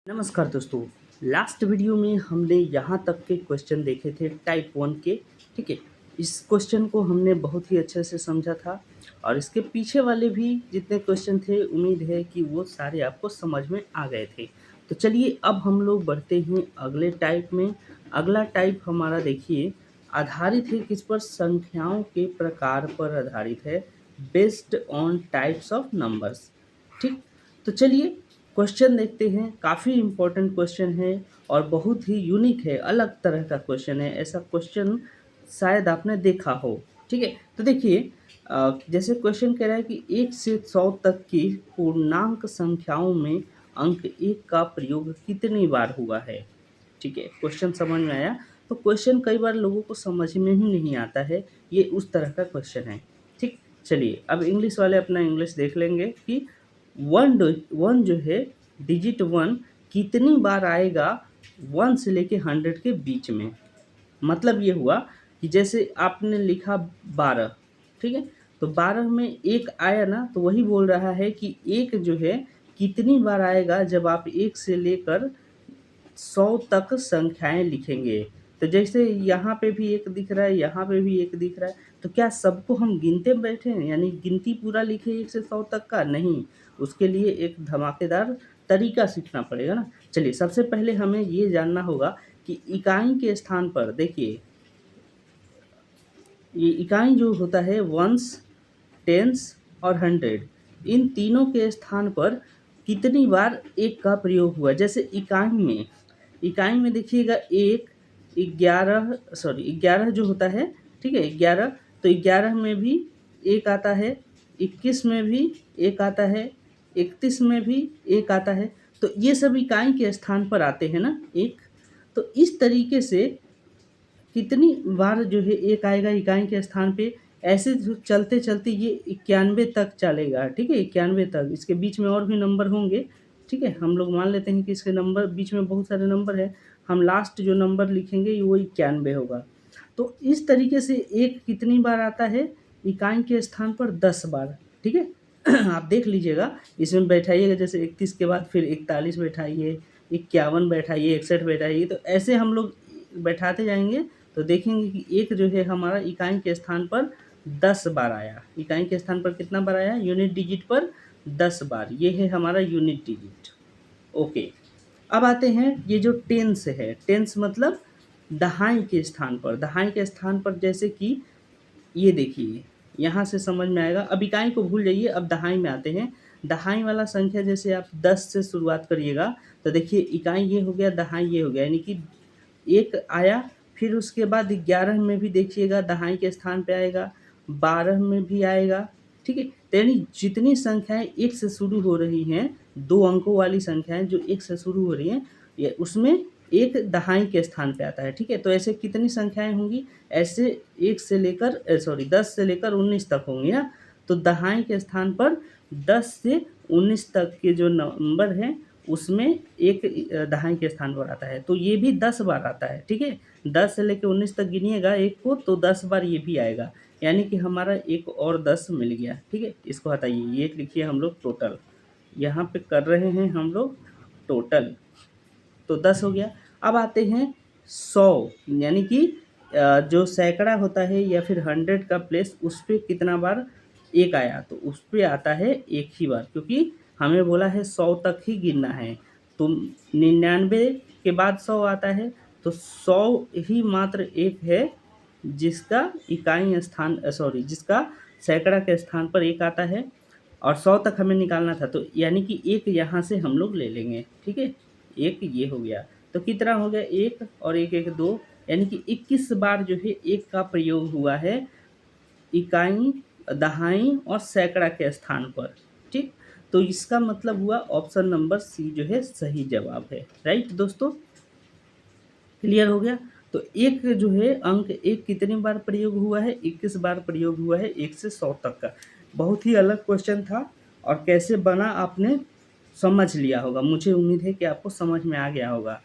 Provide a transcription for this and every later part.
नमस्कार दोस्तों। Last video में हमने यहाँ तक के क्वेश्चन देखे थे टाइप 1 के। ठीक है। इस क्वेश्चन को हमने बहुत ही अच्छे से समझा था और इसके पीछे वाले भी जितने क्वेश्चन थे उम्मीद है कि वो सारे आपको समझ में आ गए थे। तो चलिए अब हम लोग बढ़ते हैं अगले टाइप में। अगला टाइप हमारा देखिए आधारित है किस पर, संख्याओं के प्रकार पर आधारित है, based on types of numbers. ठीक। तो चलिए क्वेश्चन देखते हैं। काफ़ी इम्पोर्टेंट क्वेश्चन है और बहुत ही यूनिक है, अलग तरह का क्वेश्चन है। ऐसा क्वेश्चन शायद आपने देखा हो। ठीक है। तो देखिए जैसे क्वेश्चन कह रहा है कि 1 से 100 तक की पूर्णांक संख्याओं में अंक 1 का प्रयोग कितनी बार हुआ है। ठीक है, क्वेश्चन समझ में आया। तो क्वेश्चन कई बार लोगों को समझ में ही नहीं आता है, ये उस तरह का क्वेश्चन है। ठीक। चलिए अब इंग्लिश वाले अपना इंग्लिश देख लेंगे कि वन जो है, डिजिट वन कितनी बार आएगा 1 से लेके 100 के बीच में। मतलब ये हुआ कि जैसे आपने लिखा 12। ठीक है। तो 12 में एक आया ना, तो वही बोल रहा है कि एक जो है कितनी बार आएगा जब आप 1 से लेकर 100 तक संख्याएं लिखेंगे। तो जैसे यहाँ पे भी एक दिख रहा है, यहाँ पे भी एक दिख रहा है, तो क्या सबको हम गिनते बैठे हैं, यानी गिनती पूरा लिखे 1 से 100 तक का? नहीं, उसके लिए एक धमाकेदार तरीका सीखना पड़ेगा ना। चलिए सबसे पहले हमें ये जानना होगा कि इकाई के स्थान पर देखिए, ये इकाई जो होता है वंस, टेंस और 100, इन तीनों के स्थान पर कितनी बार एक का प्रयोग हुआ। जैसे इकाई में देखिएगा एक, 11 सॉरी 11 जो होता है। ठीक है, 11। तो 11 में भी एक आता है, 21 में भी एक आता है, 31 में भी एक आता है। तो ये सब इकाई के स्थान पर आते हैं ना एक। तो इस तरीके से कितनी बार जो है एक आएगा इकाई के स्थान पे, ऐसे जो चलते चलते ये 91 तक चलेगा। ठीक है, 91 तक। इसके बीच में और भी नंबर होंगे। ठीक है, हम लोग मान लेते हैं कि इसके नंबर बीच में बहुत सारे नंबर हैं। हम लास्ट जो नंबर लिखेंगे वो 91 होगा। तो इस तरीके से एक कितनी बार आता है इकाई के स्थान पर? 10 बार। ठीक है। आप देख लीजिएगा, इसमें बैठाइएगा जैसे 31 के बाद फिर 41 बैठाइए, 51 बैठाइए, 61 बैठाइए। तो ऐसे हम लोग बैठाते जाएंगे तो देखेंगे कि एक जो है हमारा इकाई के स्थान पर 10 बार आया। इकाई के स्थान पर कितना बार आया? यूनिट डिजिट पर 10 बार। ये है हमारा यूनिट डिजिट। ओके। अब आते हैं ये जो टेंस है। टेंस मतलब दहाई के स्थान पर। दहाई के स्थान पर जैसे कि ये देखिए, यहाँ से समझ में आएगा। अब इकाई को भूल जाइए, अब दहाई में आते हैं। दहाई वाला संख्या जैसे आप 10 से शुरुआत करिएगा तो देखिए इकाई ये हो गया, दहाई ये हो गया, यानी कि एक आया। फिर उसके बाद 11 में भी देखिएगा दहाई के स्थान पे आएगा, 12 में भी आएगा। ठीक है। तो यानी जितनी संख्याएं एक से शुरू हो रही हैं, 2 अंकों वाली संख्याएं जो एक से शुरू हो रही हैं, ये उसमें एक दहाई के स्थान पे आता है। ठीक है। तो ऐसे कितनी संख्याएं होंगी? ऐसे 1 से लेकर 10 से लेकर 19 तक होंगी ना। तो दहाई के स्थान पर 10 से 19 तक के जो नंबर हैं उसमें एक दहाई के स्थान पर आता है। तो ये भी 10 बार आता है। ठीक है। 10 से लेकर 19 तक गिनिएगा एक को, तो 10 बार ये भी आएगा, यानी कि हमारा एक और 10 मिल गया। ठीक है। इसको हटाइए, ये लिखिए हम लोग टोटल। यहाँ पे कर रहे हैं हम लोग टोटल, तो 10 हो गया। अब आते हैं 100, यानी कि जो सैकड़ा होता है या फिर 100 का प्लेस, उस पे कितना बार एक आया? तो उस पे आता है एक ही बार, क्योंकि हमें बोला है 100 तक ही गिनना है। तो 99 के बाद 100 आता है, तो 100 ही मात्र एक है जिसका इकाई स्थान जिसका सैकड़ा के स्थान पर एक आता है। और 100 तक हमें निकालना था, तो यानी कि एक यहाँ से हम लोग ले लेंगे। ठीक है। एक ये हो गया, तो कितना हो गया? एक और एक, एक 2, यानी कि 21 बार जो है एक का प्रयोग हुआ है इकाई, दहाई और सैकड़ा के स्थान पर। ठीक। तो इसका मतलब हुआ ऑप्शन नंबर सी जो है सही जवाब है। राइट दोस्तों, क्लियर हो गया। तो एक जो है अंक एक कितनी बार प्रयोग हुआ है? 21 बार प्रयोग हुआ है 1 से 100 तक का। बहुत ही अलग क्वेश्चन था और कैसे बना आपने समझ लिया होगा। मुझे उम्मीद है कि आपको समझ में आ गया होगा।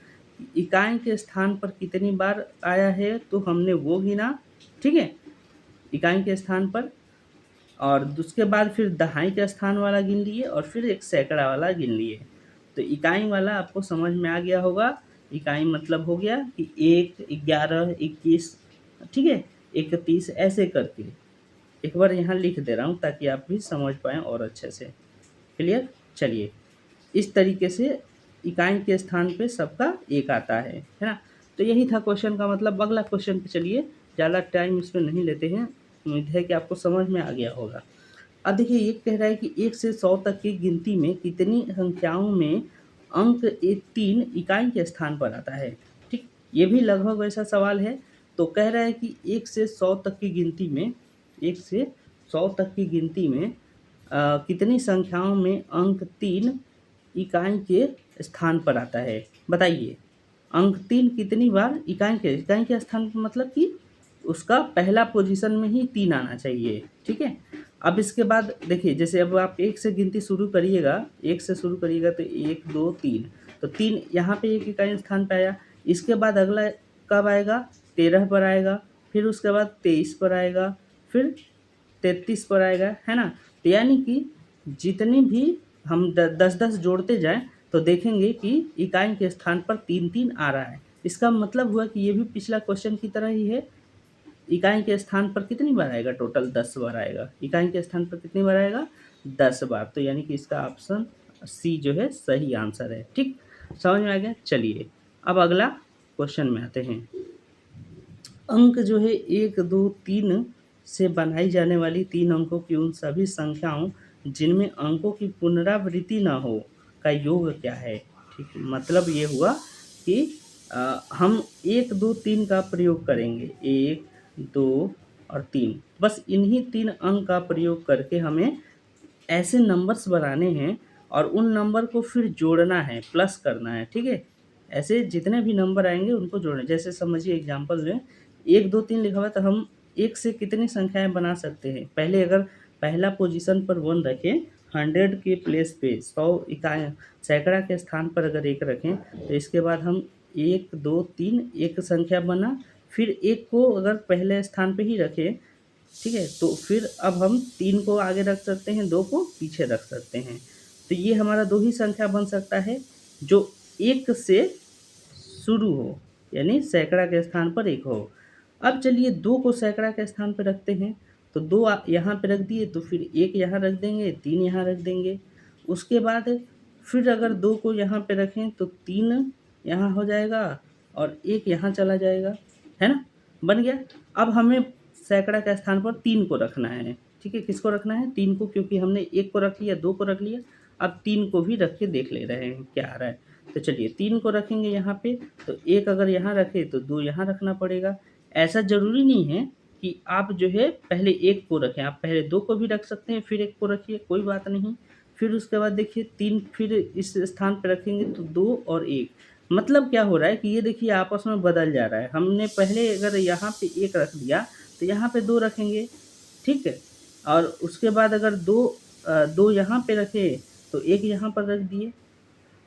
इकाई के स्थान पर कितनी बार आया है तो हमने वो गिना। ठीक है, इकाई के स्थान पर, और उसके बाद फिर दहाई के स्थान वाला गिन लिए और फिर एक सैकड़ा वाला गिन लिए। तो इकाई वाला आपको समझ में आ गया होगा। इकाई मतलब हो गया कि 1, 11, 21, ठीक है, 31 ऐसे करके। एक बार यहाँ लिख दे रहा हूँ ताकि आप भी समझ पाएँ और अच्छे से। क्लियर? चलिए, इस तरीके से इकाई के स्थान पे सबका 1 आता है ना? तो यही था क्वेश्चन का मतलब। अगला क्वेश्चन पे चलिए, ज़्यादा टाइम इसमें नहीं लेते हैं। उम्मीद है कि आपको समझ में आ गया होगा। अब देखिए, ये कह रहा है कि 1 से 100 तक की गिनती में कितनी संख्याओं में अंक 3 इकाई के स्थान पर आता है? ठीक, ये भी लगभग वैसा सवाल है। तो कह रहा है कि 1 से 100 तक की गिनती में 1 से 100 तक की गिनती में कितनी संख्याओं में अंक 3 इकाई के स्थान पर आता है? बताइए। अंक 3 कितनी बार इकाई के स्थान पर, मतलब कि उसका पहला पोजीशन में ही 3 आना चाहिए, ठीक है? अब इसके बाद देखिए, जैसे अब आप 1 से गिनती शुरू करिएगा, 1 से शुरू करिएगा तो 1, 2, 3, तो 3 यहाँ पे एक इकाई स्थान पे आया। इसके बाद अगला कब आएगा? 13 पर आएगा, फिर उसके बाद 23 पर आएगा, फिर 33 पर आएगा, है ना? तो यानी कि जितनी भी हम 10-10 जोड़ते जाएँ तो देखेंगे कि इकाई के स्थान पर 3-3 आ रहा है। इसका मतलब हुआ कि ये भी पिछला क्वेश्चन की तरह ही है। इकाई के स्थान पर कितनी बार आएगा? टोटल 10 बार आएगा। इकाई के स्थान पर कितनी बार आएगा? 10 बार। तो यानी कि इसका ऑप्शन सी जो है सही आंसर है। ठीक? समझ में आ गया? चलिए, अब अगला क्वेश्चन में आते हैं। अंक जो है 1, 2, 3 से बनाई जाने वाली 3 अंकों की उन सभी संख्याओं जिनमें अंकों की पुनरावृत्ति ना हो का योग क्या है? ठीक, मतलब ये हुआ कि हम 1, 2, 3 का प्रयोग करेंगे। 1, 2 और 3, बस इन्हीं 3 अंक का प्रयोग करके हमें ऐसे नंबर्स बनाने हैं और उन नंबर को फिर जोड़ना है, प्लस करना है, ठीक है? ऐसे जितने भी नंबर आएँगे उनको जोड़ना है। जैसे समझिए एग्ज़ाम्पल में 1, 2, 3 लिखा हुआ है तो हम 1 से कितनी संख्याएँ बना सकते हैं? पहले अगर पहला पोज़ीशन पर 1 रखें, 100 के प्लेस पे 100 इकाई सैकड़ा के स्थान पर अगर 1 रखें, तो इसके बाद हम 1, 2, 3 एक संख्या बना, फिर 1 को अगर पहले स्थान पे ही रखें, ठीक है? तो फिर अब हम 3 को आगे रख सकते हैं, 2 को पीछे रख सकते हैं। तो ये हमारा 2 ही संख्या बन सकता है जो 1 से शुरू हो, यानी सैकड़ा के स्थान पर 1 हो। अब चलिए 2 को सैकड़ा के स्थान पे रखते हैं, तो 2 यहाँ पे रख दिए तो फिर 1 यहाँ रख देंगे, 3 यहाँ रख देंगे। उसके बाद फिर अगर 2 को यहाँ पे रखें तो 3 यहाँ हो जाएगा और 1 यहाँ चला जाएगा, है ना? बन गया। अब हमें सैकड़ा के स्थान पर 3 को रखना है, ठीक है? किसको रखना है? 3 को, क्योंकि हमने 1 को रख लिया, 2 को रख लिया, अब 3 को भी रख के देख ले रहे हैं क्या आ रहा है। तो चलिए 3 को रखेंगे यहाँ पे, तो 1 अगर यहाँ रखे तो 2 यहाँ रखना पड़ेगा। ऐसा ज़रूरी नहीं है कि आप जो है पहले 1 को रखें, आप पहले 2 को भी रख सकते हैं, फिर 1 को रखिए, कोई बात नहीं। फिर उसके बाद देखिए 3 फिर इस स्थान पे रखेंगे तो 2 और 1, मतलब क्या हो रहा है कि ये देखिए आपस में बदल जा रहा है। हमने पहले अगर यहाँ पे 1 रख दिया, तो यहाँ पे 2 रखेंगे, ठीक है? और उसके बाद अगर 2 यहाँ पे रखे, तो 1 यहाँ पर रख दिए।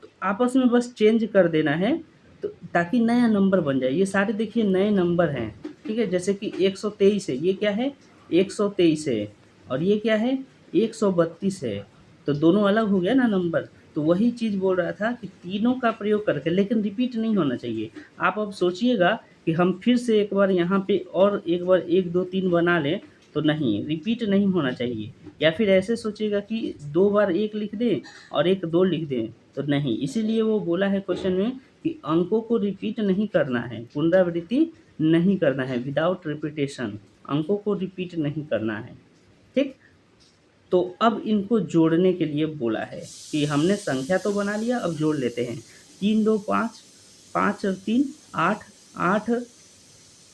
तो आपस में बस चेंज कर देना है, तो ताकि नया नंबर बन जाए। ये सारे देखिए नए नंबर हैं, ठीक है? जैसे कि 123 है, ये क्या है? 123 है, और ये क्या है? 132 है। तो दोनों अलग हो गया ना नंबर। तो वही चीज़ बोल रहा था कि तीनों का प्रयोग करके, लेकिन रिपीट नहीं होना चाहिए। आप अब सोचिएगा कि हम फिर से एक बार यहाँ पे और एक बार 1, 2, 3 बना लें, तो नहीं, रिपीट नहीं होना चाहिए। या फिर ऐसे सोचिएगा कि 2 बार 1 लिख दें और 1, 2 लिख दें, तो नहीं। इसीलिए वो बोला है क्वेश्चन में कि अंकों को रिपीट नहीं करना है, पुनरावृत्ति नहीं करना है, विदाउट रिपीटेशन, अंकों को रिपीट नहीं करना है, ठीक? तो अब इनको जोड़ने के लिए बोला है कि हमने संख्या तो बना लिया, अब जोड़ लेते हैं। 3, 2, 5, 5 और 3 8, 8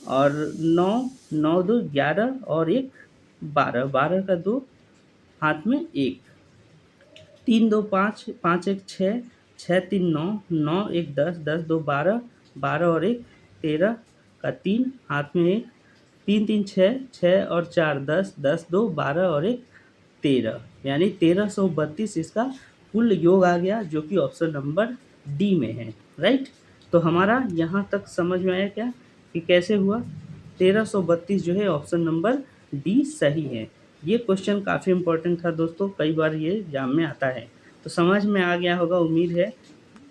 और 9, 9, 2 11 और 1 12, 12 का 2 हाथ में 1, 3, 2, 5, 5, 1 6, 6, 3 9, 9, 1 10, 10, 2 12, 12 और 1 13 का 3 हाथ में 1, 3, 3 6, 6 और 4 10, 10, 2 12 और 1 13, यानी 1332 इसका कुल योग आ गया, जो कि ऑप्शन नंबर डी में है, राइट? तो हमारा यहाँ तक समझ में आया क्या कि कैसे हुआ? 1332 जो है ऑप्शन नंबर डी सही है। ये क्वेश्चन काफ़ी इम्पोर्टेंट था दोस्तों, कई बार ये एग्जाम में आता है। तो समझ में आ गया होगा, उम्मीद है।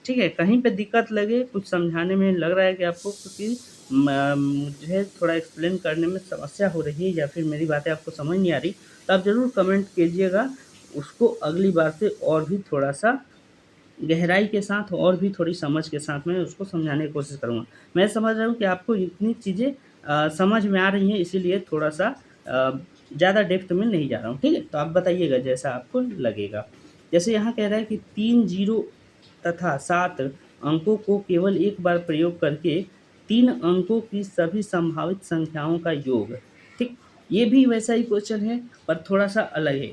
ठीक है, कहीं पे दिक्कत लगे, कुछ समझाने में लग रहा है कि आपको क्योंकि मुझे थोड़ा एक्सप्लेन करने में समस्या हो रही है या फिर मेरी बातें आपको समझ नहीं आ रही, तो आप ज़रूर कमेंट कीजिएगा। उसको अगली बार से और भी थोड़ा-सा गहराई के साथ और भी थोड़ी समझ के साथ मैं उसको समझाने की कोशिश करूँगा। मैं समझ रहा हूँ कि आपको इतनी चीज़ें समझ में आ रही हैं, इसीलिए थोड़ा-सा ज़्यादा डेप्थ में नहीं जा रहा हूँ, ठीक है? तो आप बताइएगा जैसा आपको लगेगा। जैसे यहाँ कह रहा है कि 3 ज़ीरो तथा 7 अंकों को केवल एक बार प्रयोग करके 3 अंकों की सभी संभावित संख्याओं का योग, ठीक? ये भी वैसा ही क्वेश्चन है, पर थोड़ा-सा अलग है,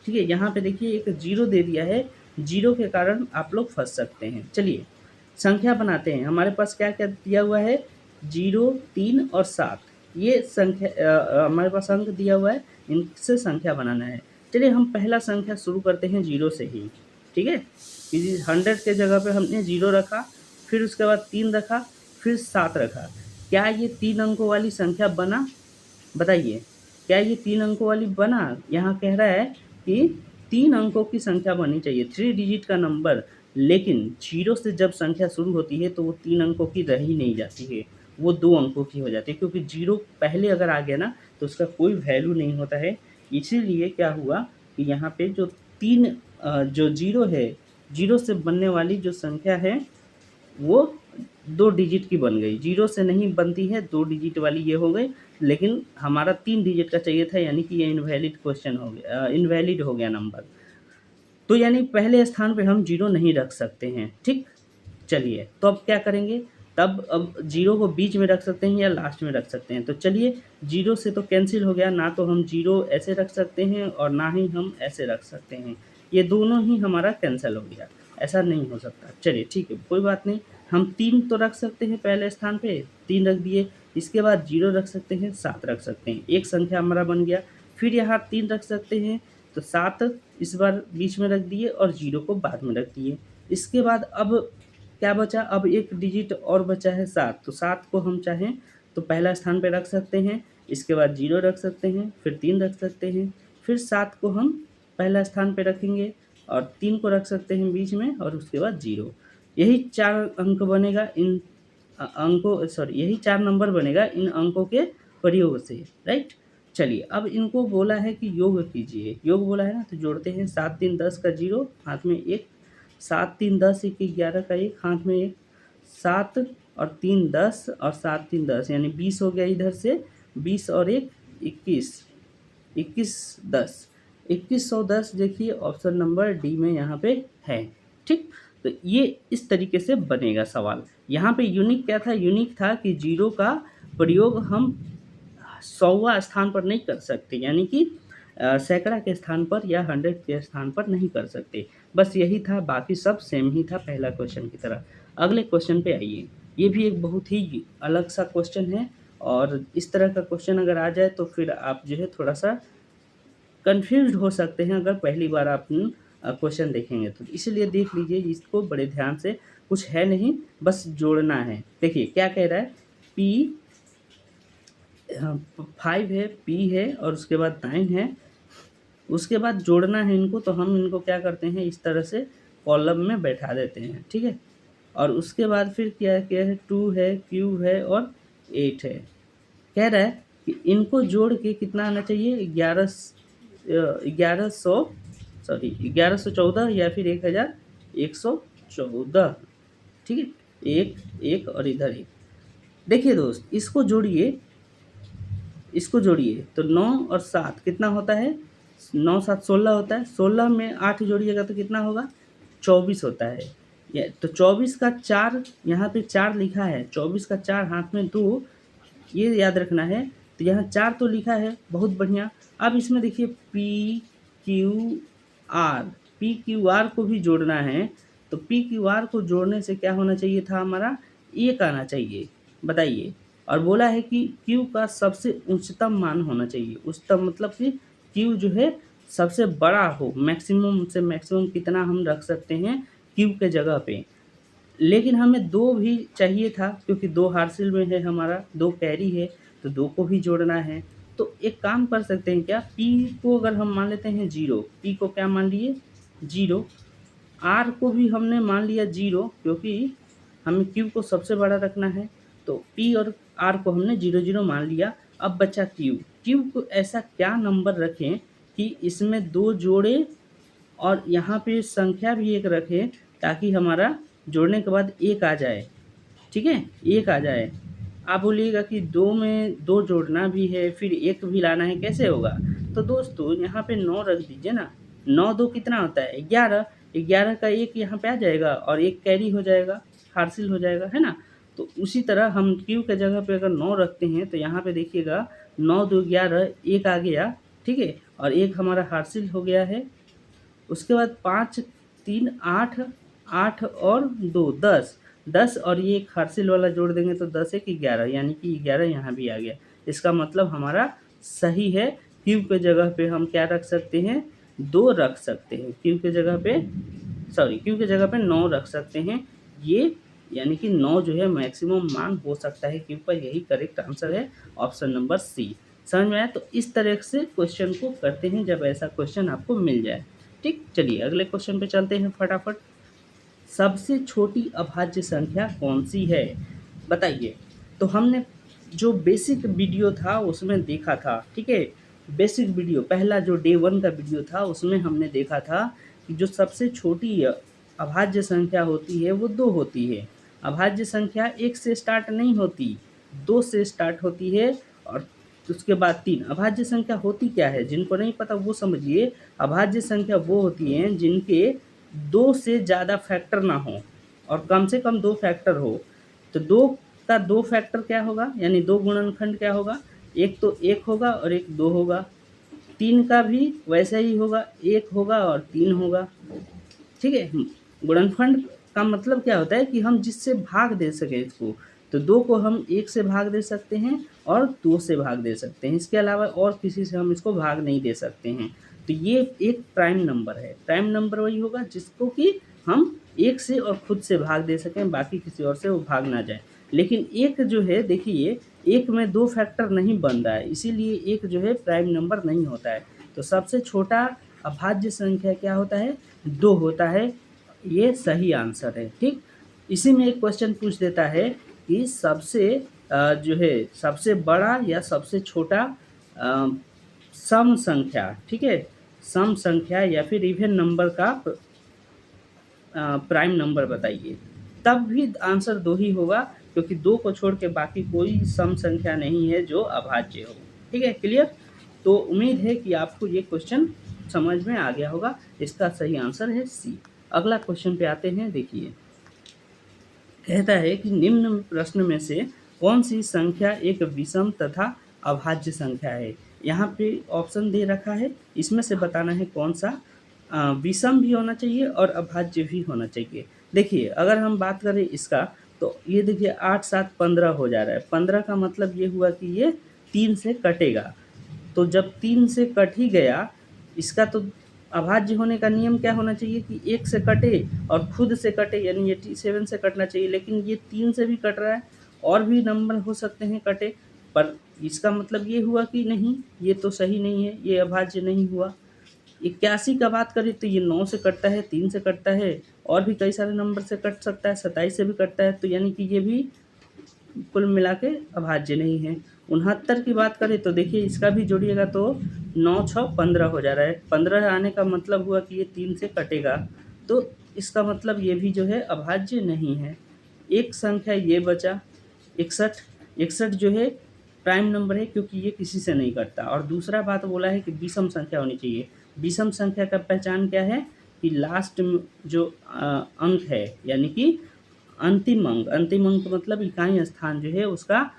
ठीक है? यहाँ पे देखिए एक ज़ीरो दे दिया है, ज़ीरो के कारण आप लोग फँस सकते हैं। चलिए, संख्या बनाते हैं। हमारे पास क्या-क्या दिया हुआ है? 0, 3 और 7 ये संख्या हमारे पास अंक दिया हुआ है, इनसे संख्या बनाना है। चलिए हम पहला संख्या शुरू करते हैं 0 से ही, ठीक है? कि 100 के जगह पे हमने 0 रखा, फिर उसके बाद 3 रखा, फिर 7 रखा। क्या ये 3 अंकों वाली संख्या बना? बताइए, क्या ये 3 अंकों वाली बना? यहाँ कह रहा है कि 3 अंकों की संख्या बननी चाहिए, 3 डिजिट का नंबर, लेकिन 0 से जब संख्या शुरू होती है, तो वो 3 अंकों की रह ही नहीं जाती है, वो 2 अंकों की हो जाती है, क्योंकि 0 पहले अगर आ गया ना, तो उसका कोई वैल्यू नहीं होता है। इसीलिए क्या हुआ कि यहाँ पे जो 3 जो 0 है, 0 से बनने वाली जो संख्या है, वो 2 डिजिट की बन गई, 0 से नहीं बनती है, 2 डिजिट वाली ये हो गई, लेकिन हमारा 3 डिजिट का चाहिए था, यानी कि ये इनवैलिड क्वेश्चन हो गया, इनवैलिड हो गया नंबर। तो यानी पहले स्थान पे हम 0 नहीं रख सकते हैं, ठीक? चलिए, तो अब क्या करेंगे? तब अब 0 को बीच में रख सकते हैं या लास्ट में रख सकते हैं। तो चलिए, 0 से तो कैंसल हो गया, ना तो हम 0 ऐसे रख सकते हैं और ना ही हम ऐसे रख सकते हैं। ये दोनों ही हमारा कैंसल हो गया, ऐसा नहीं हो सकता। चलिए ठीक है, कोई बात नहीं। हम 3 तो रख सकते हैं पहले स्थान पे, 3 रख दिए, इसके बाद 0 रख सकते हैं, 7 रख सकते हैं। एक संख्या हमारा बन गया, फिर यहाँ 3 रख सकते हैं, तो 7 इस बार बीच में रख दिए और 0 को बाद में रख दिए। इसके बाद अब क्या बचा? अब एक डिजिट और बचा है 7, तो 7 को हम चाहें तो पहला स्थान पे रख सकते हैं, इसके बाद 0 रख सकते हैं, फिर 3 रख सकते हैं, फिर 7 को हम पहला स्थान पे रखेंगे और 3 को रख सकते हैं बीच में और उसके बाद 0। यही 4 अंक बनेगा इन अंकों सॉरी यही 4 नंबर बनेगा इन अंकों के प्रयोग से, राइट? चलिए, अब इनको बोला है कि योग कीजिए, योग बोला है ना, तो जोड़ते हैं। 7 3 10 का 0, हाथ में 1, 7 3 10 1 11 का 1, हाथ में 1, 7 और 3 10 और 7 3 10 यानी 20 हो गया इधर से, 20 और 1 21, 21 10, 2110 देखिए ऑप्शन नंबर डी में यहाँ पे है, ठीक? तो ये इस तरीके से बनेगा सवाल। यहाँ पे यूनिक क्या था? यूनिक था कि 0 का प्रयोग हम 100वां स्थान पर नहीं कर सकते, यानी कि सैकड़ा के स्थान पर या 100 के स्थान पर नहीं कर सकते। बस यही था, बाकी सब सेम ही था पहला क्वेश्चन की तरह। अगले क्वेश्चन पे आइए। ये भी एक बहुत ही अलग सा क्वेश्चन है और इस तरह का क्वेश्चन अगर आ जाए तो फिर आप जो है थोड़ा-सा कन्फ्यूज़्ड हो सकते हैं अगर पहली बार आप क्वेश्चन देखेंगे तो। इसीलिए देख लीजिए इसको बड़े ध्यान से, कुछ है नहीं, बस जोड़ना है। देखिए क्या कह रहा है? पी 5 है, पी है और उसके बाद 9 है, उसके बाद जोड़ना है इनको, तो हम इनको क्या करते हैं, इस तरह से कॉलम में बैठा देते हैं, ठीक है? और उसके बाद फिर क्या है, 2 है, क्यू है और 8 है। कह रहा है कि इनको जोड़ के कितना आना चाहिए, 1100 सॉरी 1114 या फिर 1114, ठीक है? 1 1 और इधर 1। देखिए दोस्त, इसको जोड़िए तो 9 और 7 कितना होता है? 9 7 16 होता है, 16 में 8 जोड़िएगा तो कितना होगा? 24 होता है। ये तो 24 का 4 यहाँ पे 4 लिखा है, 24 का 4 हाथ में 2, ये याद रखना है। तो यहाँ 4 तो लिखा है, बहुत बढ़िया। अब इसमें देखिए P Q R, P Q R को भी जोड़ना है, तो पी क्यू आर को जोड़ने से क्या होना चाहिए था हमारा? 1 आना चाहिए, बताइए। और बोला है कि क्यू का सबसे उच्चतम मान होना चाहिए, उच्चतम मतलब कि क्यू जो है सबसे बड़ा हो, मैक्सिमम से मैक्सिमम कितना हम रख सकते हैं क्यू के जगह पे। लेकिन हमें 2 भी चाहिए था, क्योंकि 2 हासिल में है हमारा, 2 कैरी है, तो 2 को भी जोड़ना है। तो एक काम कर सकते हैं क्या, पी को अगर हम मान लेते हैं 0, पी को क्या मान लिए? 0, आर को भी हमने मान लिया 0 क्योंकि हमें क्यू को सबसे बड़ा रखना है, तो पी और आर को हमने 0 0 मान लिया। अब बचा क्यू, क्यू को ऐसा क्या नंबर रखें कि इसमें 2 जोड़े और यहाँ पे संख्या भी एक रखें ताकि हमारा जोड़ने के बाद 1 आ जाए, ठीक है, 1 आ जाए। आप बोलिएगा कि 2 में 2 जोड़ना भी है फिर 1 भी लाना है, कैसे होगा? तो दोस्तों यहाँ पे 9 रख दीजिए ना, 9 2 कितना होता है 11, 11 का 1 यहाँ पे आ जाएगा और 1 कैरी हो जाएगा, हासिल हो जाएगा, है ना? तो उसी तरह हम क्यू के जगह पे अगर 9 रखते हैं तो यहाँ पे देखिएगा 9 2 11, 1 आ गया, ठीक है, और 1 हमारा हासिल हो गया है। उसके बाद 5 3 8, 8 और 2 10, 10 और ये एक हासिल वाला जोड़ देंगे तो 10 1 11, यानी कि 11 यहाँ भी आ गया। इसका मतलब हमारा सही है। क्यूब के जगह पे हम क्या रख सकते हैं, 2 रख सकते हैं। क्यूब के जगह पे क्यूब के जगह पे 9 रख सकते हैं। ये यानी कि 9 जो है मैक्सिमम मान हो सकता है क्यूब का, यही करेक्ट आंसर है, ऑप्शन नंबर सी। समझ में आया? तो इस तरह से क्वेश्चन को करते हैं जब ऐसा क्वेश्चन आपको मिल जाए। ठीक, चलिए अगले क्वेश्चन पे चलते हैं फटाफट। सबसे छोटी अभाज्य संख्या कौन सी है, बताइए। तो हमने जो बेसिक वीडियो था उसमें देखा था, ठीक है, बेसिक वीडियो पहला जो डे 1 का वीडियो था उसमें हमने देखा था कि जो सबसे छोटी अभाज्य संख्या होती है वो 2 होती है। अभाज्य संख्या 1 से स्टार्ट नहीं होती, 2 से स्टार्ट होती है और उसके बाद 3। अभाज्य संख्या होती क्या है, जिनको नहीं पता वो समझिए। अभाज्य संख्या वो होती हैं जिनके 2 से ज़्यादा फैक्टर ना हो और कम से कम 2 फैक्टर हो। तो 2 का 2 फैक्टर क्या होगा, यानी 2 गुणनखंड क्या होगा, एक तो 1 होगा और एक 2 होगा। 3 का भी वैसा ही होगा, 1 होगा और 3 होगा, ठीक है। गुणनखंड का मतलब क्या होता है कि हम जिससे भाग दे सकें इसको, तो 2 को हम 1 से भाग दे सकते हैं और 2 से भाग दे सकते हैं, इसके अलावा और किसी से हम इसको भाग नहीं दे सकते हैं। तो ये एक प्राइम नंबर है। प्राइम नंबर वही होगा जिसको कि हम 1 से और खुद से भाग दे सकें, बाकी किसी और से वो भाग ना जाए। लेकिन एक जो है देखिए, एक में 2 फैक्टर नहीं बन रहा है, इसीलिए एक जो है प्राइम नंबर नहीं होता है। तो सबसे छोटा अभाज्य संख्या क्या होता है, 2 होता है, ये सही आंसर है। ठीक, इसी में एक क्वेश्चन पूछ देता है कि सबसे जो है सबसे बड़ा या सबसे छोटा अ, सम संख्या, ठीक है, सम संख्या या फिर इवन नंबर का प्राइम नंबर बताइए। तब भी आंसर 2 ही होगा क्योंकि 2 को छोड़ के बाकी कोई सम संख्या नहीं है जो अभाज्य हो। ठीक है, क्लियर? तो उम्मीद है कि आपको ये क्वेश्चन समझ में आ गया होगा। इसका सही आंसर है सी। अगला क्वेश्चन पे आते हैं, देखिए। कहता है कि निम्न प्रश्न में से कौन सी संख्या एक विषम तथा अभाज्य संख्या है। यहाँ पे ऑप्शन दे रखा है, इसमें से बताना है कौन सा विषम भी होना चाहिए और अभाज्य भी होना चाहिए। देखिए अगर हम बात करें इसका, तो ये देखिए 8 7 15 हो जा रहा है। 15 का मतलब ये हुआ कि ये 3 से कटेगा। तो जब 3 से कट ही गया, इसका तो अभाज्य होने का नियम क्या होना चाहिए कि 1 से कटे और खुद से कटे, यानी ये 7 से कटना चाहिए, लेकिन ये 3 से भी कट रहा है। और भी नंबर हो सकते हैं कटे, पर इसका मतलब ये हुआ कि नहीं, ये तो सही नहीं है, ये अभाज्य नहीं हुआ। 81 का बात करें तो ये 9 से कटता है, 3 से कटता है, और भी कई सारे नंबर से कट सकता है, 27 से भी कटता है, तो यानी कि ये भी कुल मिला के अभाज्य नहीं है। 69 की बात करें तो देखिए इसका भी जोड़िएगा तो 9 6 15 हो जा रहा है। 15 आने का मतलब हुआ कि ये 3 से कटेगा, तो इसका मतलब ये भी जो है अभाज्य नहीं है। एक संख्या ये बचा 61। 61 जो है प्राइम नंबर है क्योंकि ये किसी से नहीं कटता। और दूसरा बात बोला है कि विषम संख्या होनी चाहिए। विषम संख्या का पहचान क्या है कि लास्ट जो अंक है, यानी कि अंतिम अंक मतलब इकाई स्थान जो है उसका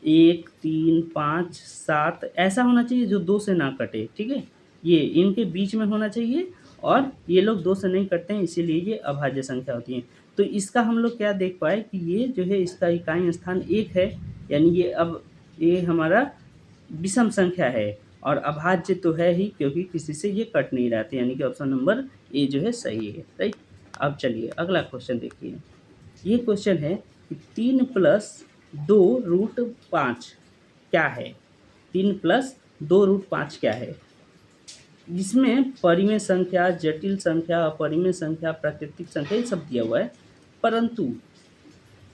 1 3 5 7 ऐसा होना चाहिए जो 2 से ना कटे। ठीक है, ये इनके बीच में होना चाहिए और ये लोग 2 से नहीं कटते हैं, इसीलिए ये अभाज्य संख्या होती हैं। तो इसका हम लोग क्या देख पाए कि ये जो है इसका इकाई स्थान 1 है, यानी ये हमारा विषम संख्या है और अभाज्य तो है ही क्योंकि किसी से ये कट नहीं रहा था, यानी कि ऑप्शन नंबर ए जो है सही है। राइट, अब चलिए अगला क्वेश्चन देखिए। ये क्वेश्चन है कि 3 + 2√5 क्या है। 3 + 2√5 क्या है। जिसमें परिमेय संख्या, जटिल संख्या, अपरिमेय संख्या, प्राकृतिक संख्या ये सब दिया हुआ है, परंतु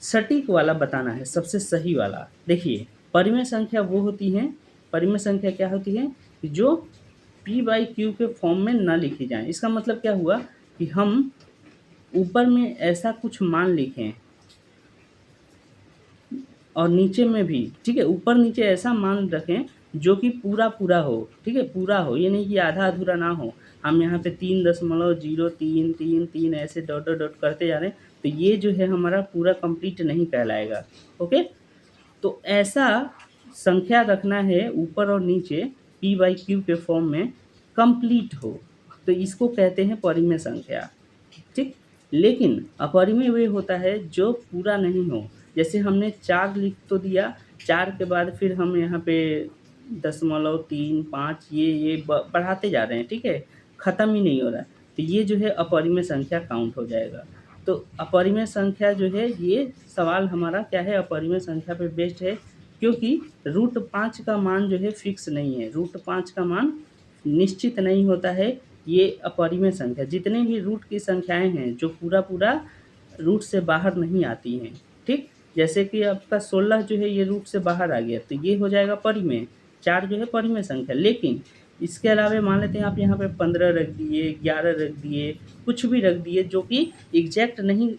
सटीक वाला बताना है, सबसे सही वाला। देखिए, परिमेय संख्या वो होती हैं, परिमेय संख्या क्या होती है कि जो p/q के फॉर्म में ना लिखी जाए। इसका मतलब क्या हुआ कि हम ऊपर में ऐसा कुछ मान लिखें और नीचे में भी, ठीक है, ऊपर नीचे ऐसा मान रखें जो कि पूरा हो, ठीक है, पूरा हो, ये नहीं कि आधा अधूरा ना हो। हम यहाँ पे 3.0333 ऐसे डॉट डॉट डॉट करते जा रहे हैं, तो ये जो है हमारा पूरा कंप्लीट नहीं कहलाएगा। ओके, तो ऐसा संख्या रखना है ऊपर और नीचे p/q के फॉर्म में कंप्लीट हो, तो इसको कहते हैं परिमेय संख्या। ठीक, लेकिन अपरिमेय वे होता है जो पूरा नहीं हो। जैसे हमने 4 लिख तो दिया, 4 के बाद फिर हम यहाँ पे 0.3, 5 ये बढ़ाते जा रहे हैं, ठीक है, ख़त्म ही नहीं हो रहा है, तो ये जो है अपरिमेय संख्या काउंट हो जाएगा। तो अपरिमेय संख्या जो है, ये सवाल हमारा क्या है, अपरिमेय संख्या पे बेस्ड है, क्योंकि √5 का मान जो है फिक्स नहीं है, √5 का मान निश्चित नहीं होता है। ये अपरिमेय संख्या, जितने भी रूट की संख्याएं हैं जो पूरा रूट से बाहर नहीं आती हैं, ठीक, जैसे कि आपका 16 जो है ये रूट से बाहर आ गया, तो ये हो जाएगा परिमेय। 4 जो है परिमेय संख्या, लेकिन इसके अलावा मान लेते हैं आप यहाँ पे 15 रख दिए, 11 रख दिए, कुछ भी रख दिए जो कि एग्जैक्ट नहीं,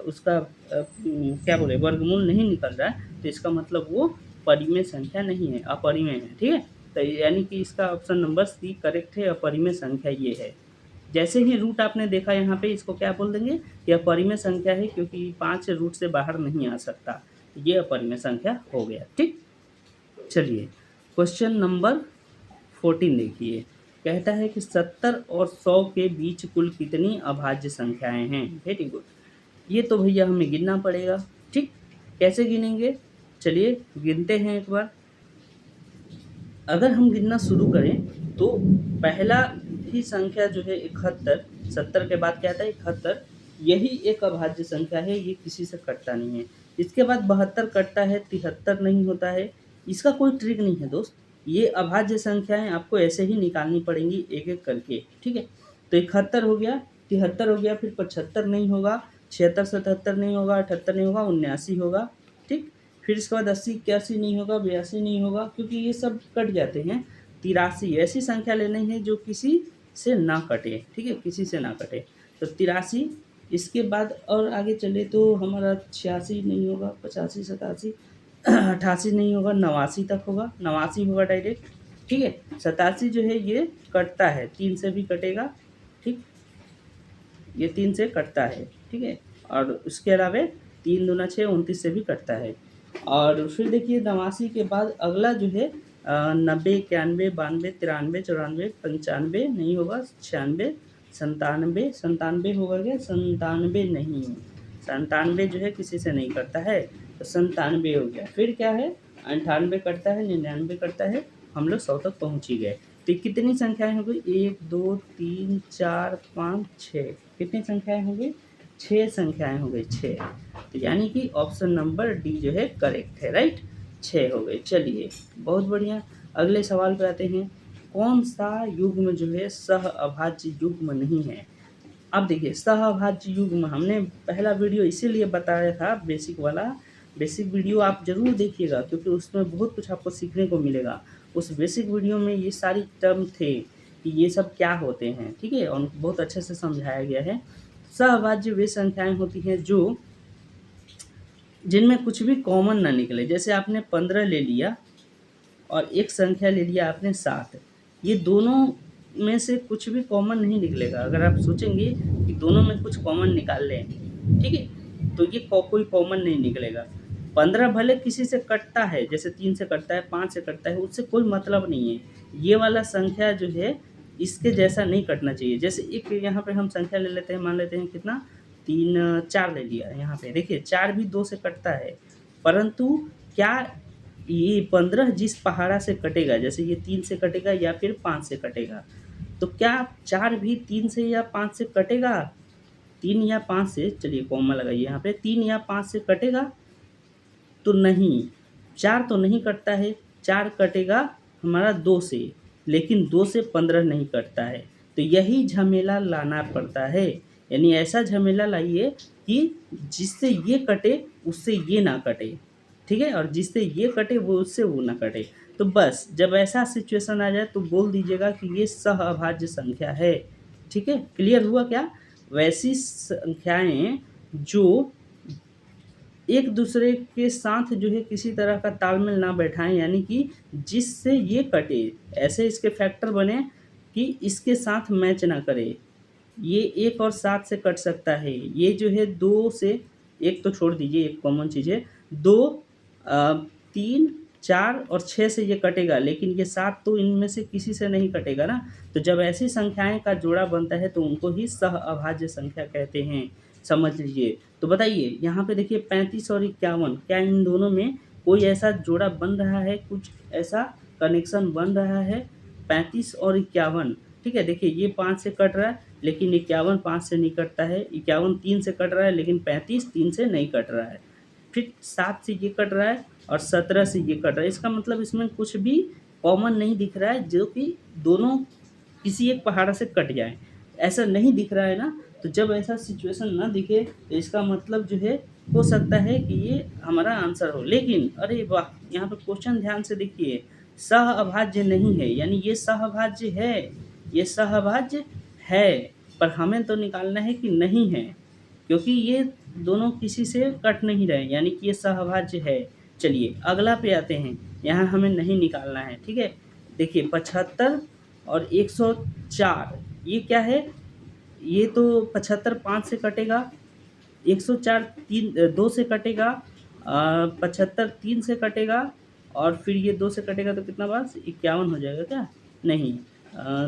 उसका क्या बोले, वर्गमूल नहीं निकल रहा है, तो इसका मतलब वो परिमेय संख्या नहीं है, अपरिमेय है। ठीक है, तो यानी कि इसका ऑप्शन नंबर सी करेक्ट है, अपरिमेय संख्या ये है। जैसे ही रूट आपने देखा यहाँ पे, इसको क्या बोल देंगे, ये अपरिमेय संख्या है, क्योंकि 5 रूट से बाहर नहीं आ सकता, ये अपरिमेय संख्या हो गया। ठीक, चलिए क्वेश्चन नंबर 14 देखिए, कहता है कि 70 और 100 के बीच कुल कितनी अभाज्य संख्याएं हैं। वेरी गुड, ये तो भैया हमें गिनना पड़ेगा। ठीक, कैसे गिनेंगे, चलिए गिनते हैं एक बार। अगर हम गिनना शुरू करें तो पहला ही संख्या जो है 71, 70 के बाद क्या आता है 71, यही एक अभाज्य संख्या है, ये किसी से कटता नहीं है। इसके बाद 72 कटता है, 73 नहीं होता है। इसका कोई ट्रिक नहीं है दोस्त, ये अभाज्य संख्याएं आपको ऐसे ही निकालनी पड़ेंगी एक एक करके। ठीक है, तो 71 हो गया, 73 हो गया, फिर 75 नहीं होगा, 76 77 नहीं होगा, 78 नहीं होगा, 79 होगा। ठीक, फिर इसके बाद 80 81 नहीं होगा, 82 नहीं होगा, क्योंकि ये सब कट जाते हैं। 83 ऐसी संख्या लेनी है जो किसी से ना कटे। ठीक है, किसी से ना कटे, तो 83। इसके बाद और आगे चले तो हमारा 86 नहीं होगा, 85 87 88 नहीं होगा, 89 तक होगा, 89 होगा डायरेक्ट। ठीक है, 87 जो है ये कटता है, 3 से भी कटेगा। ठीक, ये 3 से कटता है। ठीक है, और उसके अलावा 3 दूना 6, 29 से भी कटता है। और फिर देखिए 89 के बाद अगला जो है 90 91 92 93 94 95 नहीं होगा, 96 97 होगा क्या, 97 नहीं है, 97 जो है किसी से नहीं करता है, तो 97 हो गया। फिर क्या है, 98 करता है, 99 करता है, हम लोग 100 तक पहुँच ही गए। तो कितनी संख्याएं हो गई, 1 2 3 4 5 6, कितनी संख्याएं हो गई, 6 संख्याएं हो गई, 6। तो यानी कि ऑप्शन नंबर डी जो है करेक्ट है, राइट, 6 हो गए। चलिए बहुत बढ़िया, अगले सवाल पे आते हैं। कौन सा युग्म जो है सह अभाज्य युग्म नहीं है। अब देखिए, सह अभाज्य युग्म हमने पहला वीडियो इसीलिए बताया था, बेसिक वाला, बेसिक वीडियो आप जरूर देखिएगा, क्योंकि उसमें बहुत कुछ आपको सीखने को मिलेगा। उस बेसिक वीडियो में ये सारी टर्म थे कि ये सब क्या होते हैं। ठीक है, और बहुत अच्छे से समझाया गया है। सहअभाज्य वे संख्याएं होती हैं जो जिनमें कुछ भी कॉमन ना निकले। जैसे आपने 15 ले लिया और एक संख्या ले लिया आपने 7, ये दोनों में से कुछ भी कॉमन नहीं निकलेगा। अगर आप सोचेंगे कि दोनों में कुछ कॉमन निकाल लें, ठीक है, तो ये कोई कॉमन नहीं निकलेगा। 15 भले किसी से कटता है, जैसे 3 से कटता है, 5 से कटता है, उससे कोई मतलब नहीं है। ये वाला संख्या जो है इसके जैसा नहीं कटना चाहिए। जैसे एक यहाँ पे हम संख्या ले लेते हैं, मान लेते हैं कितना, 3 4 ले लिया। यहाँ पे देखिए 4 भी 2 से कटता है, परंतु क्या ये 15 जिस पहाड़ा से कटेगा, जैसे ये 3 से कटेगा या फिर 5 से कटेगा, तो क्या 4 भी 3 से या 5 से कटेगा, 3 या 5 से, चलिए कॉमा लगाइए यहाँ पे, 3 या 5 से कटेगा तो नहीं, 4 तो नहीं कटता है, 4 कटेगा हमारा 2 से, लेकिन 2 से 15 नहीं कटता है। तो यही झमेला लाना पड़ता है, यानी ऐसा झमेला लाइए कि जिससे ये कटे, उससे ये ना कटे, ठीक है? और जिससे ये कटे, वो उससे वो ना कटे। तो बस जब ऐसा सिचुएशन आ जाए तो बोल दीजिएगा कि ये सहअभाज्य संख्या है, ठीक है? क्लियर हुआ क्या? वैसी संख्याएँ जो एक दूसरे के साथ जो है किसी तरह का तालमेल ना बैठाएं, यानी कि जिससे ये कटे, ऐसे इसके फैक्टर बने कि इसके साथ मैच ना करे। ये 1 और 7 से कट सकता है, ये जो है 2 से, 1 तो छोड़ दीजिए, एक कॉमन चीज़ है, 2 अ, 3, 4 और 6 से ये कटेगा, लेकिन ये 7 तो इनमें से किसी से नहीं कटेगा ना। तो जब ऐसी संख्याएँ का जोड़ा बनता है तो उनको ही सहअभाज्य संख्या कहते हैं, समझ लीजिए। तो बताइए यहाँ पे देखिए 35 और 51, क्या इन दोनों में कोई ऐसा जोड़ा बन रहा है, कुछ ऐसा कनेक्शन बन रहा है? 35 और 51, ठीक है? देखिए ये 5 से कट रहा है, लेकिन 51 5 से नहीं कटता है, 51 3 से कट रहा है, लेकिन 35 3 से नहीं कट रहा है। फिर 7 से ये कट रहा है और 17 से ये कट रहा है। इसका मतलब इसमें कुछ भी कॉमन नहीं दिख रहा है जो कि दोनों किसी एक पहाड़ से कट जाएँ। ऐसा नहीं दिख रहा है ना, तो जब ऐसा सिचुएशन ना दिखे तो इसका मतलब जो है हो सकता है कि ये हमारा आंसर हो। लेकिन अरे वाह! यहाँ पे क्वेश्चन ध्यान से देखिए, सहअभाज्य नहीं है, यानी ये सहअभाज्य है, ये सहअभाज्य है, पर हमें तो निकालना है कि नहीं है, क्योंकि ये दोनों किसी से कट नहीं रहे, यानी कि ये सहअभाज्य है। चलिए अगला पे आते हैं, यहाँ हमें नहीं निकालना है, ठीक है? देखिए 75 और 104, ये क्या है? ये तो 75 5 से कटेगा, 104 2 से कटेगा, 75 3 से कटेगा, और फिर ये 2 से कटेगा तो कितना पास 51 हो जाएगा क्या? नहीं,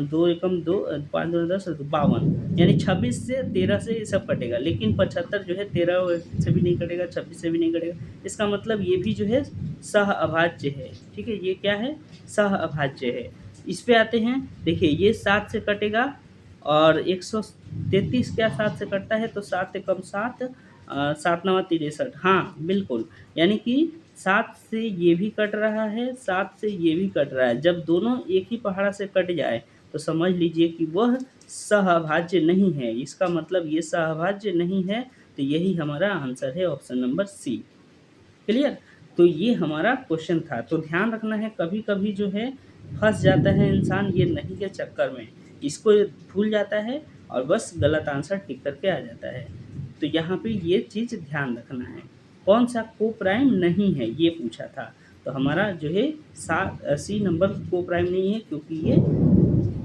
2 एकम 2, 5 दूनी 10, 52, यानी 26 से 13 से ये सब कटेगा, लेकिन 75 जो है 13 से भी नहीं कटेगा, 26 से भी नहीं कटेगा। इसका मतलब ये भी जो है सहअभाज्य है, ठीक है? ये क्या है? सहअभाज्य है। इस पे आते हैं, देखिए ये 7 से कटेगा और 133 क्या 7 से कटता है? तो 7 एकम 7, 7 नवा 63, हाँ, बिल्कुल। यानी कि 7 से ये भी कट रहा है, 7 से ये भी कट रहा है। जब दोनों एक ही पहाड़ा से कट जाए, तो समझ लीजिए कि वह सहअभाज्य नहीं है। इसका मतलब ये सहअभाज्य नहीं है, तो यही हमारा आंसर है, ऑप्शन नंबर सी। क्लियर? तो ये हमारा क्वेश्चन था। तो ध्यान रखना है, कभी-कभी जो है फँस जाता है इंसान ये नहीं के चक्कर में, इसको भूल जाता है और बस गलत आंसर टिक करके आ जाता है। तो यहाँ पे ये चीज़ ध्यान रखना है। कौन-सा को-प्राइम नहीं है, ये पूछा था। तो हमारा जो है सी नंबर को-प्राइम नहीं है, क्योंकि ये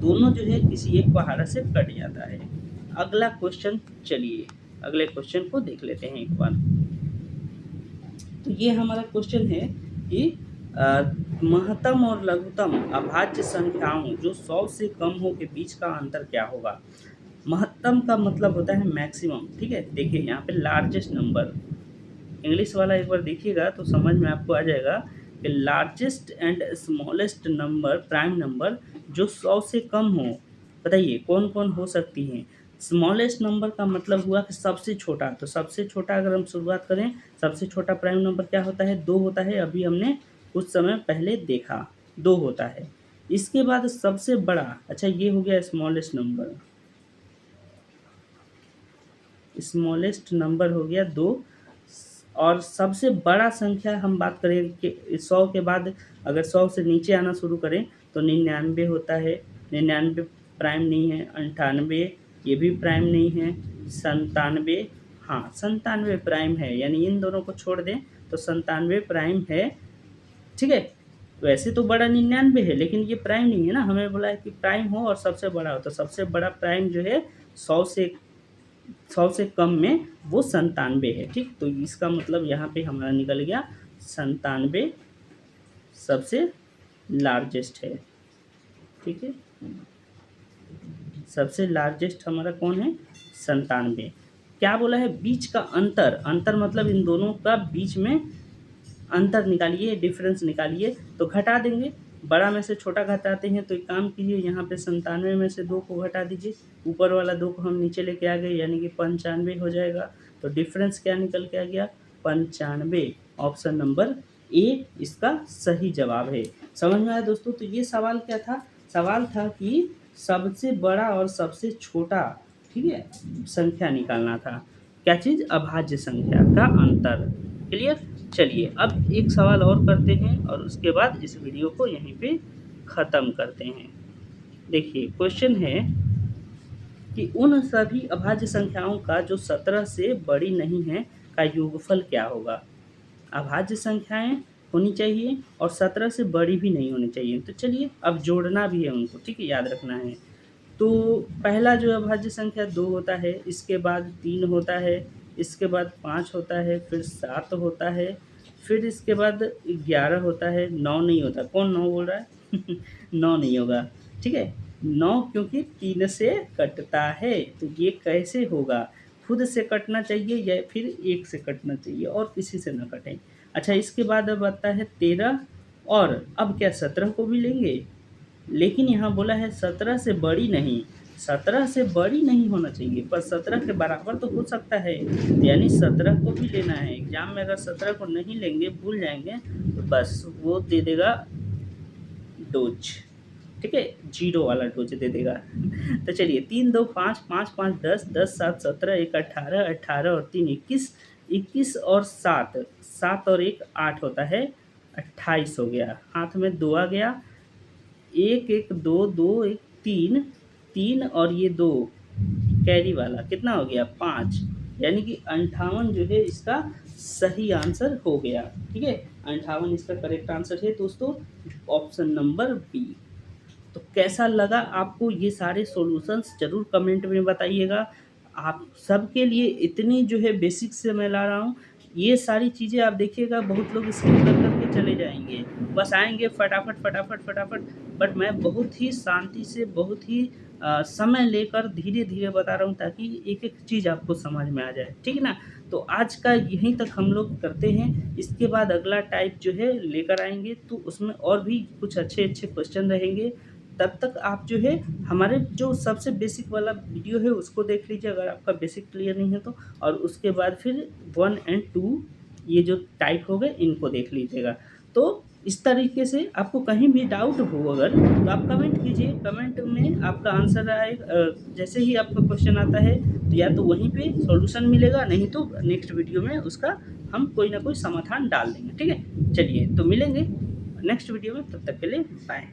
दोनों जो है किसी एक पहाड़ा से कट जाता है। अगला क्वेश्चन, चलिए अगले क्वेश्चन को देख लेते हैं एक बार। तो ये हमारा क्वेश्चन है कि महत्तम और लघुत्तम अभाज्य संख्याओं जो 100 से कम हो के बीच का अंतर क्या होगा? महत्तम का मतलब होता है मैक्सिमम, ठीक है? देखिए यहाँ पे लार्जेस्ट नंबर, इंग्लिश वाला एक बार देखिएगा तो समझ में आपको आ जाएगा कि largest and smallest number, prime number जो 100 से कम हो, बताइए कौन-कौन हो सकती हैं? स्मॉलेस्ट नंबर का मतलब हुआ कि सबसे छोटा, तो सबसे छोटा अगर हम शुरुआत करें, सबसे छोटा प्राइम नंबर क्या होता है? 2 होता है, अभी हमने कुछ समय पहले देखा, 2 होता है। इसके बाद सबसे बड़ा, अच्छा ये हो गया स्मॉलेस्ट नंबर, स्मॉलेस्ट नंबर हो गया 2, और सबसे बड़ा संख्या हम बात करें कि 100 के बाद अगर 100 से नीचे आना शुरू करें तो 99 होता है, 99 प्राइम नहीं है, 98 ये भी प्राइम नहीं है, 97, हाँ 97 प्राइम है, यानी इन दोनों को छोड़ दें तो 97 प्राइम है, ठीक है? वैसे तो बड़ा 99 है, लेकिन ये प्राइम नहीं है ना, हमें बोला है कि प्राइम हो और सबसे बड़ा हो, तो सबसे बड़ा प्राइम जो है 100 से 100 से कम में वो 97 है, ठीक? तो इसका मतलब यहाँ पे हमारा निकल गया 97 सबसे लार्जेस्ट है, ठीक है? सबसे लार्जेस्ट हमारा कौन है? 97। क्या बोला है? बीच का अंतर, अंतर मतलब इन दोनों का बीच में अंतर निकालिए, डिफरेंस निकालिए, तो घटा देंगे। बड़ा में से छोटा घटाते हैं, तो एक काम कीजिए, यहाँ पे 97 में से 2 को घटा दीजिए, ऊपर वाला 2 को हम नीचे लेके आ गए, यानी कि 95 हो जाएगा। तो डिफरेंस क्या निकल के आ गया? 95। ऑप्शन नंबर ए इसका सही जवाब है। समझ में आया दोस्तों? तो ये सवाल क्या था? सवाल था कि सबसे बड़ा और सबसे छोटा, ठीक है, संख्या निकालना था। क्या चीज़? अभाज्य संख्या का अंतर। क्लियर? चलिए अब एक सवाल और करते हैं और उसके बाद इस वीडियो को यहीं पे ख़त्म करते हैं। देखिए क्वेश्चन है कि उन सभी अभाज्य संख्याओं का जो 17 से बड़ी नहीं है का योगफल क्या होगा? अभाज्य संख्याएँ होनी चाहिए और 17 से बड़ी भी नहीं होनी चाहिए। तो चलिए अब जोड़ना भी है उनको, ठीक है, याद रखना है। तो पहला जो अभाज्य संख्या 2 होता है, इसके बाद 3 होता है, इसके बाद 5 होता है, फिर 7 होता है, फिर इसके बाद 11 होता है, 9 नहीं होता। कौन 9 बोल रहा है? 9 नहीं होगा, ठीक है? 9 क्योंकि 3 से कटता है, तो ये कैसे होगा? खुद से कटना चाहिए या फिर 1 से कटना चाहिए और किसी से ना कटे। अच्छा इसके बाद अब आता है 13 और अब क्या 17 को भी लेंगे? लेकिन यहाँ बोला है 17 से बड़ी नहीं, 17 से बड़ी नहीं होना चाहिए पर 17 के बराबर तो हो सकता है, यानी 17 को भी लेना है। एग्ज़ाम में अगर 17 को नहीं लेंगे, भूल जाएँगे तो बस वो दे देगा डोज, ठीक है? 0 वाला डोज दे देगा। तो चलिए 3 2 5 5 5 10 10 7 17 1 18 18 और 3 21 21 और 7 7 और 1 8 होता है, 28 हो गया। हाथ में 2 आ गया, 1 1 2 2 1 3 3 और ये 2 कैरी वाला कितना हो गया? 5, यानी कि 58 जो है इसका सही आंसर हो गया, ठीक है? 58 इसका करेक्ट आंसर है दोस्तों, ऑप्शन नंबर बी। तो कैसा लगा आपको ये सारे सॉल्यूशंस ज़रूर कमेंट में बताइएगा। आप सबके लिए इतनी जो है बेसिक से मैं ला रहा हूँ, ये सारी चीज़ें आप देखिएगा बहुत लोग स्किप कर के चले जाएँगे। बस आएँगे फटाफट, फटाफट, फटाफट, बट मैं बहुत ही शांति से, बहुत ही समय लेकर धीरे-धीरे बता रहा हूँ ताकि एक-एक चीज़ आपको समझ में आ जाए, ठीक है ना? तो आज का यहीं तक हम लोग करते हैं, इसके बाद अगला टाइप जो है लेकर आएँगे तो उसमें और भी कुछ अच्छे-अच्छे क्वेश्चन रहेंगे। तब तक आप जो है हमारे जो सबसे बेसिक वाला वीडियो है उसको देख लीजिए अगर आपका बेसिक क्लियर नहीं है तो, और उसके बाद फिर 1 एंड 2 ये जो टाइप हो गए इनको देख लीजिएगा। तो इस तरीके से आपको कहीं भी डाउट हो अगर तो आप कमेंट कीजिए, कमेंट में आपका आंसर जैसे ही आपका क्वेश्चन आता है तो या तो वहीं पे सॉल्यूशन मिलेगा, नहीं तो नेक्स्ट वीडियो में उसका हम कोई ना कोई समाधान डाल देंगे, ठीक है? चलिए तो मिलेंगे नेक्स्ट वीडियो में, तब तक के लिए बाय।